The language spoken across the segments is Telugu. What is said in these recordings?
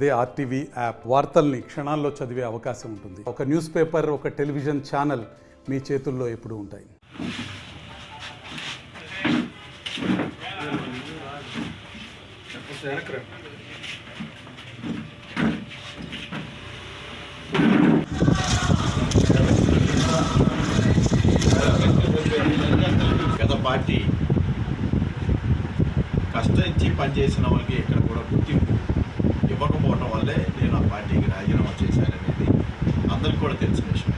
అదే ఆర్టీవీ యాప్ వార్తల్ని క్షణాల్లో చదివే అవకాశం ఉంటుంది. ఒక న్యూస్ పేపర్, ఒక టెలివిజన్ ఛానల్ మీ చేతుల్లో ఎప్పుడూ ఉంటాయి. గత పార్టీ కష్టించి పనిచేసిన వాళ్ళకి ఇక్కడ కూడా గుర్తింపు ఇవ్వకపోవటం వల్లే నేను ఆ పార్టీకి రాజీనామా చేశాననేది అందరికీ కూడా తెలిసిన విషయం.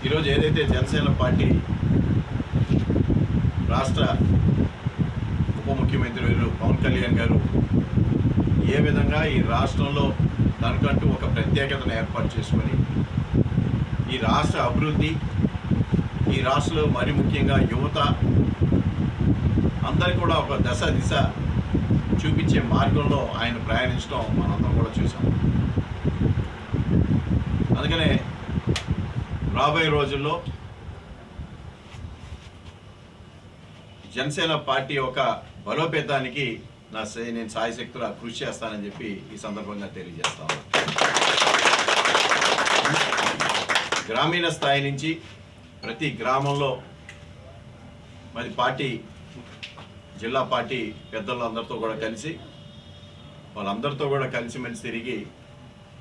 ఈరోజు ఏదైతే జనసేన పార్టీ రాష్ట్ర ఉప ముఖ్యమంత్రి పవన్ కళ్యాణ్ గారు ఏ విధంగా ఈ రాష్ట్రంలో దానికంటూ ఒక ప్రత్యేకతను ఏర్పాటు చేసుకొని ఈ రాష్ట్ర అభివృద్ధి, ఈ రాష్ట్రంలో మరి ముఖ్యంగా యువత అందరికీ కూడా ఒక దశ దిశ చూపించే మార్గంలో ఆయన ప్రయాణించడం మనందరం కూడా చూసాం. అందుకనే రాబోయే రోజుల్లో జనసేన పార్టీ యొక్క బలోపేతానికి నేను సాయశక్తులా కృషి చేస్తానని చెప్పి ఈ సందర్భంగా తెలియజేస్తాను. గ్రామీణ స్థాయి నుంచి ప్రతి గ్రామంలో మరి పార్టీ, జిల్లా పార్టీ పెద్దలందరితో కూడా కలిసి వాళ్ళందరితో కూడా కలిసిమెలిసి తిరిగి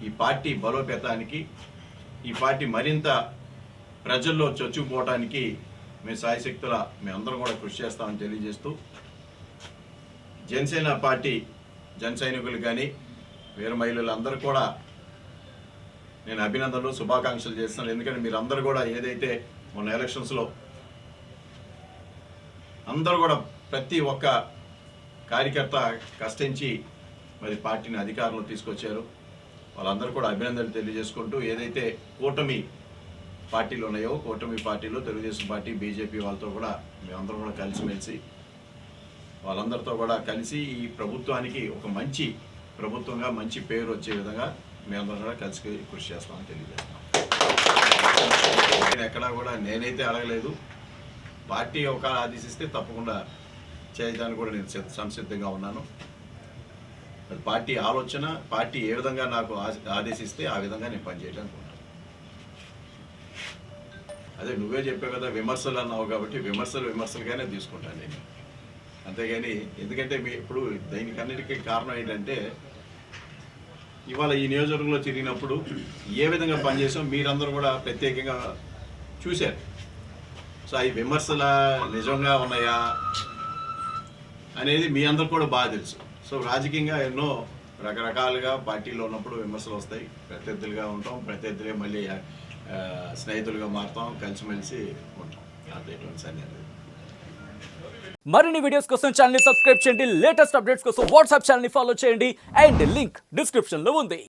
ఈ పార్టీ బలోపేతానికి, ఈ పార్టీ మరింత ప్రజల్లో చొచ్చుకుపోవటానికి మేము సాయశక్తుల మేమందరం కూడా కృషి చేస్తామని తెలియజేస్తూ, జనసేన పార్టీ జన సైనికులు కానీ వీర మహిళలందరూ కూడా నేను అభినందనలు, శుభాకాంక్షలు చేస్తున్నాను. ఎందుకంటే మీరందరూ కూడా ఏదైతే మొన్న ఎలక్షన్స్లో అందరూ కూడా ప్రతి ఒక్క కార్యకర్త కష్టించి మరి పార్టీని అధికారంలో తీసుకొచ్చారు. వాళ్ళందరూ కూడా అభినందనలు తెలియజేసుకుంటూ, ఏదైతే కూటమి పార్టీలు ఉన్నాయో కూటమి పార్టీలో తెలుగుదేశం పార్టీ, బీజేపీ వాళ్ళతో కూడా మేమందరం కూడా కలిసిమెలిసి వాళ్ళందరితో కూడా కలిసి ఈ ప్రభుత్వానికి ఒక మంచి ప్రభుత్వంగా మంచి పేరు వచ్చే విధంగా మేమందరం కూడా కలిసి కృషి చేస్తామని తెలియజేస్తాం. నేను ఎక్కడా కూడా నేనైతే అడగలేదు. పార్టీ ఒక ఆదేశిస్తే తప్పకుండా చేయడానికి కూడా నేను సంసిద్ధంగా ఉన్నాను. పార్టీ ఆలోచన, పార్టీ ఏ విధంగా నాకు ఆదేశిస్తే ఆ విధంగా నేను పనిచేయడానికి ఉన్నాను. అదే నువ్వే చెప్పావు కదా, విమర్శలు అన్నావు కాబట్టి విమర్శలుగానే తీసుకుంటాను నేను. అంతేగాని ఎందుకంటే ఇప్పుడు దీనికన్నిటికీ కారణం ఏంటంటే ఇవాళ ఈ నియోజకవర్గంలో తిరిగినప్పుడు ఏ విధంగా పనిచేసాం మీరందరూ కూడా ప్రత్యేకంగా చూశారు. సో అవి విమర్శల నిజంగా ఉన్నాయా అనేది మీ అందరు కూడా బాగా తెలుసు. సో రాజకీయంగా ఎన్నో రకరకాలుగా పార్టీలో ఉన్నప్పుడు విమర్శలు వస్తాయి. ప్రత్యర్థులుగా ఉంటాం, ప్రత్యర్థులే మళ్ళీ స్నేహితులుగా మారుతాం, కలిసిమెలిసి ఉంటాం. అదేటువంటి సన్నిధి. మరిన్ని వీడియోస్ కోసం ఛానల్ ని సబ్స్క్రైబ్ చేయండి. లేటెస్ట్ అప్డేట్స్ కోసం వాట్సాప్ ఛానల్ ని ఫాలో చేయండి. అండ్ లింక్ డిస్క్రిప్షన్ లో ఉంది.